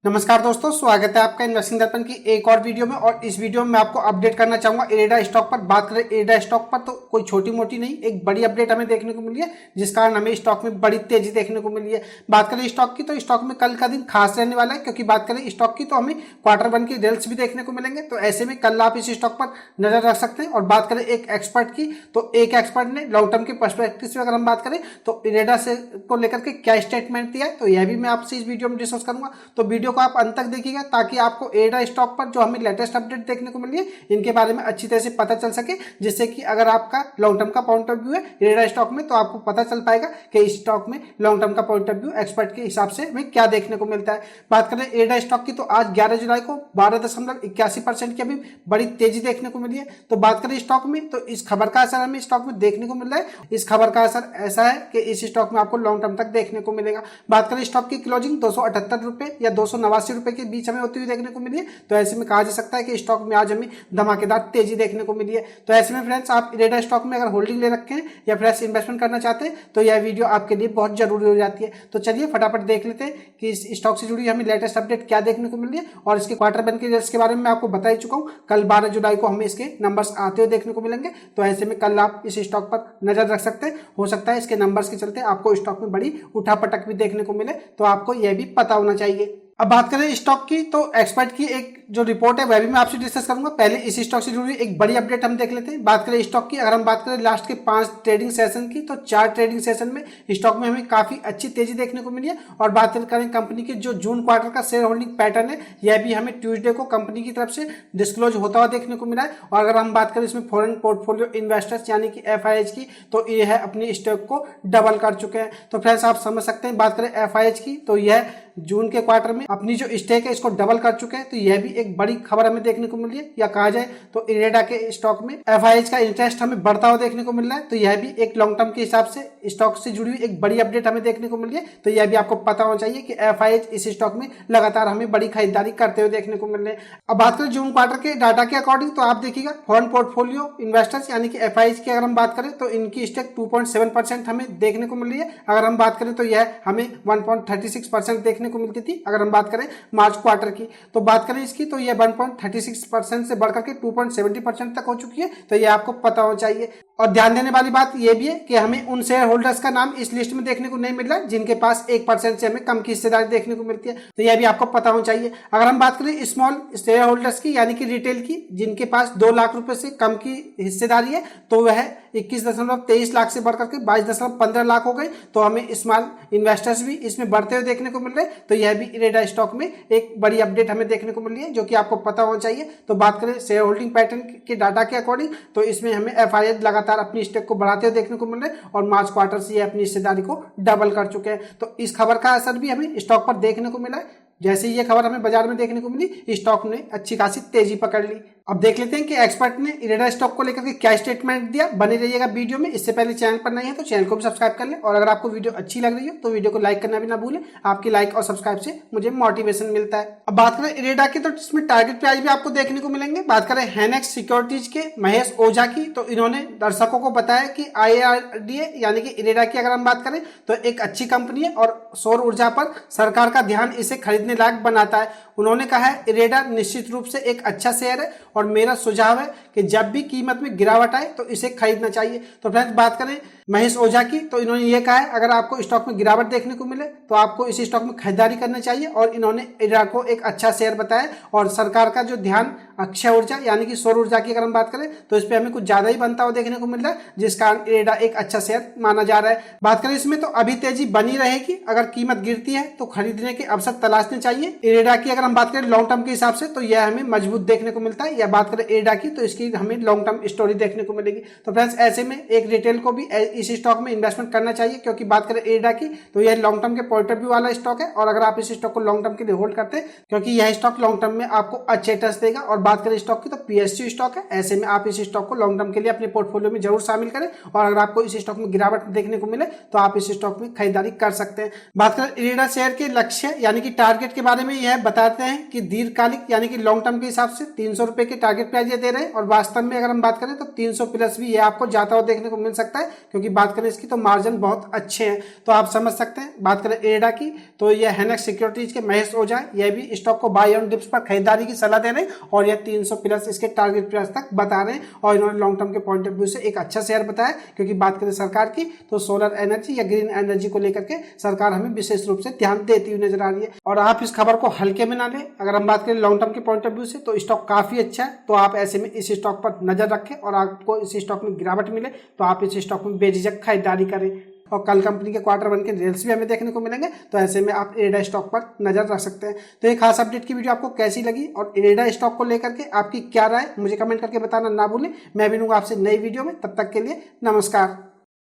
नमस्कार दोस्तों, स्वागत है आपका इन्वेस्टिंग दर्पण की एक और वीडियो में। और इस वीडियो में मैं आपको अपडेट करना चाहूंगा इरेडा स्टॉक पर। बात करें इरेडा स्टॉक पर तो कोई छोटी मोटी नहीं, एक बड़ी अपडेट हमें देखने को मिली है, जिस कारण हमें स्टॉक में बड़ी तेजी देखने को मिली है। बात करें स्टॉक की तो स्टॉक में कल का दिन खास रहने वाला है, क्योंकि बात करें स्टॉक की तो हमें Q1 की रिजल्ट्स भी देखने को मिलेंगे। तो ऐसे में कल आप इस स्टॉक पर नजर रख सकते हैं। और बात करें एक एक्सपर्ट की तो एक एक्सपर्ट ने लॉन्ग टर्म के पर्सपेक्टिव से अगर हम बात करें तो इरेडा से को लेकर के क्या स्टेटमेंट दिया है, तो यह भी मैं आपसे इस वीडियो में डिस्कस करूंगा। तो वीडियो को आप अंत तक देखिएगा ताकि आपको इरेडा स्टॉक पर जो हमें लेटेस्ट अपडेट देखने को मिली है इनके बारे में अच्छी तरह से पता चल सके, जिससे कि अगर आपका लॉन्ग टर्म का पॉइंट ऑफ व्यू है इरेडा स्टॉक में तो आपको पता चल पाएगा कि इस स्टॉक में लॉन्ग टर्म का पॉइंट ऑफ व्यू एक्सपर्ट के हिसाब से हमें क्या देखने को मिलता है। बात करें इरेडा स्टॉक की तो आज 11 जुलाई को 12.81% की अभी बड़ी तेजी देखने को मिली है। तो बात करें स्टॉक में तो इस खबर का असर हमें स्टॉक में देखने को मिल रहा है। इस खबर का असर ऐसा है कि इस स्टॉक में आपको लॉन्ग टर्म तक देखने को मिलेगा। बात करें स्टॉक की क्लोजिंग 278 रुपए या 289 रुपए के बीच हमें होती हुई देखने को मिली है। तो ऐसे में कहा जा सकता है कि स्टॉक में आज हमें धमाकेदार तेजी देखने को मिली है। तो ऐसे में फ्रेंड्स, आप इरेडा स्टॉक में अगर होल्डिंग ले रखे हैं या फ्रेश इन्वेस्टमेंट करना चाहते हैं तो यह वीडियो आपके लिए बहुत जरूरी हो जाती है। तो चलिए फटाफट देख लेते हैं कि इस स्टॉक से जुड़ी हमें लेटेस्ट अपडेट क्या देखने को मिल रही है। और इसके Q1 के रिजल्ट्स के बारे में मैं आपको बता ही चुका हूं, कल 12 जुलाई को हमें इसके नंबर्स आते हुए देखने को मिलेंगे। तो ऐसे में कल आप इस स्टॉक पर नजर रख सकते हैं। हो सकता है इसके नंबर्स के चलते आपको स्टॉक में बड़ी उठापटक भी देखने को मिले, तो आपको यह भी पता होना चाहिए। अब बात करें स्टॉक की तो एक्सपर्ट की एक जो रिपोर्ट है वह भी मैं आपसे डिस्कस करूंगा। पहले इस स्टॉक से जुड़ी एक बड़ी अपडेट हम देख लेते हैं। बात करें स्टॉक की, अगर हम बात करें लास्ट के 5 ट्रेडिंग सेशन की तो 4 ट्रेडिंग सेशन में स्टॉक में हमें काफी अच्छी तेजी देखने को मिली है। और बात करें कंपनी के जो जून क्वार्टर का शेयर होल्डिंग पैटर्न है, यह भी हमें ट्यूसडे को कंपनी की तरफ से डिस्क्लोज होता हुआ देखने को मिला है। और अगर हम बात करें इसमें फॉरेन पोर्टफोलियो इन्वेस्टर्स यानी कि FIH की तो यह अपनी स्टॉक को डबल कर चुके हैं। तो फ्रेंड्स, आप समझ सकते हैं, बात करें FIH की तो यह जून के क्वार्टर में अपनी जो स्टेक है इसको डबल कर चुके हैं। तो यह भी एक बड़ी खबर हमें देखने को मिल रही है, या कहा जाए तो इरेडा के स्टॉक में FIH का इंटरेस्ट हमें बढ़ता हुआ देखने को मिल रहा है। तो यह भी एक लॉन्ग टर्म के हिसाब से स्टॉक से जुड़ी हुई एक बड़ी अपडेट हमें देखने को मिल रही है। तो यह भी आपको पता होना चाहिए कि FIH इस स्टॉक में लगातार हमें बड़ी खरीदारी करते हुए देखने को मिल रहे हैं। अब बात करें जून क्वार्टर के डाटा के अकॉर्डिंग तो आप देखिएगा फॉरेन पोर्टफोलियो इन्वेस्टर्स यानी कि FIH की अगर हम बात करें तो इनकी स्टेक 2.7% हमें देखने को मिल रही है। अगर हम बात करें तो यह हमें 1.36% देखने को मिलती थी अगर हम बात करें मार्च क्वार्टर की। तो बात करें इसकी तो यह 1.36% से बढ़कर के 2.70% तक हो चुकी है। तो यह आपको पता होना चाहिए। और ध्यान देने वाली बात यह भी है कि हमें उन शेयर होल्डर्स का नाम इस लिस्ट में देखने को नहीं मिल रहा जिनके पास 1% से हमें कम की हिस्सेदारी देखने को मिलती है। तो यह भी आपको पता होना चाहिए। अगर हम बात करें स्मॉल शेयर होल्डर्स की यानी कि रिटेल की, जिनके पास 2 लाख रुपए से कम की हिस्सेदारी है, तो वह 21.23 लाख से बढ़कर के 22.15 लाख हो गए। तो हमें स्मॉल इन्वेस्टर्स भी इसमें बढ़ते हुए देखने को मिल रहे हैं। तो यह भी इरेडा स्टॉक में एक बड़ी अपडेट हमें देखने को मिल रही है, जो कि आपको पता होना चाहिए। तो बात करें शेयर होल्डिंग पैटर्न के डाटा के अकॉर्डिंग तो इसमें हमें FIH लगातार अपनी स्टेक को बढ़ाते हुए देखने को मिल रहे हैं। और मार्च क्वार्टर से ये अपनी हिस्सेदारी को डबल कर चुके हैं। तो इस खबर का असर भी हमें स्टॉक पर देखने को मिला है। जैसे ये खबर हमें बाजार में देखने को मिली, स्टॉक ने अच्छी खासी तेजी पकड़ ली। अब देख लेते हैं कि एक्सपर्ट ने इरेडा स्टॉक को लेकर के क्या स्टेटमेंट दिया। बने रहिएगा वीडियो में। इससे पहले चैनल पर नहीं है तो चैनल को भी सब्सक्राइब कर लें। और अगर आपको वीडियो अच्छी लग रही है तो वीडियो को लाइक करना भी ना भूलें। आपकी लाइक और सब्सक्राइब से मुझे मोटिवेशन मिलता है। अब बात करें इरेडा की तो इसमें टारगेट प्राइस भी आपको देखने को मिलेंगे। बात करें हैनेक्स सिक्योरिटीज के महेश ओझा की तो इन्होंने दर्शकों को बताया कि IRDA यानी कि इरेडा की अगर हम बात करें तो एक अच्छी कंपनी है और सौर ऊर्जा पर सरकार का ध्यान इसे खरीदने लायक बनाता है। उन्होंने कहा है इरेडा निश्चित रूप से एक अच्छा शेयर है और मेरा सुझाव है कि जब भी कीमत में गिरावट आए तो इसे खरीदना चाहिए। तो फ्रेंड्स, बात करें महेश ओझा की तो इन्होंने ये कहा है अगर आपको स्टॉक में गिरावट देखने को मिले तो आपको इस स्टॉक में खरीदारी करना चाहिए। और इन्होंने इरेडा को एक अच्छा शेयर बताया। और सरकार का जो ध्यान अक्षय ऊर्जा यानी कि सौर ऊर्जा की अगर हम बात करें तो इस पे हमें कुछ ज्यादा ही बनता हुआ देखने को मिल रहा है, जिस कारण इरेडा एक अच्छा शेयर माना जा रहा है। बात करें इसमें तो अभी तेजी बनी रहेगी। अगर कीमत गिरती है तो खरीदने के अवसर तलाशने चाहिए। इरेडा की अगर हम बात करें लॉन्ग टर्म के हिसाब से तो यह हमें मजबूत देखने को मिलता है। या बात करें इरेडा की तो इसकी हमें लॉन्ग टर्म स्टोरी देखने को मिलेगी। तो फ्रेंड्स, ऐसे में एक रिटेल को भी इस स्टॉक में इन्वेस्टमेंट करना चाहिए, क्योंकि बात करें इरेडा की तो यह लॉन्ग टर्म के पॉइंट ऑफ व्यू वाला स्टॉक है। और अगर आप इस स्टॉक को लॉन्ग टर्म के लिए होल्ड करते हैं, क्योंकि यह स्टॉक लॉन्ग टर्म में आपको अच्छे रिटर्न्स देगा और बात करें स्टॉक की तो PSU स्टॉक है। ऐसे में आप इस स्टॉक को लॉन्ग टर्म के लिए अपने पोर्टफोलियो में जरूर शामिल करें और अगर आपको इस स्टॉक में गिरावट देखने को मिले तो आप इस स्टॉक में खरीदारी कर सकते हैं। बात करें इरेडा शेयर के लक्ष्य यानी कि टारगेट के बारे में, यह बताते हैं कि दीर्घकालिक यानी कि लॉन्ग टर्म के हिसाब से 300 रुपए के टारगेट प्राइस ये दे रहे हैं और वास्तव में अगर हम बात करें तो 300 प्लस भी ये आपको जाता हुआ देखने को मिल सकता है, क्योंकि बात करें इसकी तो मार्जिन बहुत अच्छे हैं, तो आप समझ सकते हैं। बात करें इरेडा की तो यह हैनेक्स सिक्योरिटीज के महेश ओझा यह भी स्टॉक को बाय ऑन डिप्स पर खरीदारी की सलाह दे रहे हैं और यह 300 प्लस इसके टारगेट प्राइस तक बता रहे हैं और इन्होंने लॉन्ग टर्म के पॉइंट ऑफ व्यू से एक अच्छा शेयर बताया। क्योंकि बात करें सरकार की तो सोलर एनर्जी या ग्रीन एनर्जी को लेकर के सरकार हमें विशेष रूप से ध्यान देती हुई नजर आ रही है और आप इस खबर को हल्के में ना लें। अगर हम बात करें लॉन्ग टर्म के पॉइंट ऑफ व्यू से तो स्टॉक काफी अच्छा है, तो आप ऐसे में इस स्टॉक पर नजर रखें और आपको इस स्टॉक में गिरावट मिले तो आप इस स्टॉक में बेझिझक खरीदारी करें। और कल कंपनी के Q1 के रिजल्ट्स भी हमें देखने को मिलेंगे, तो ऐसे में आप इरेडा स्टॉक पर नजर रख सकते हैं। तो ये खास अपडेट की वीडियो आपको कैसी लगी और इरेडा स्टॉक को लेकर के आपकी क्या राय मुझे कमेंट करके बताना ना भूलें। मैं भी लूंगा आपसे नई वीडियो में, तब तक के लिए नमस्कार।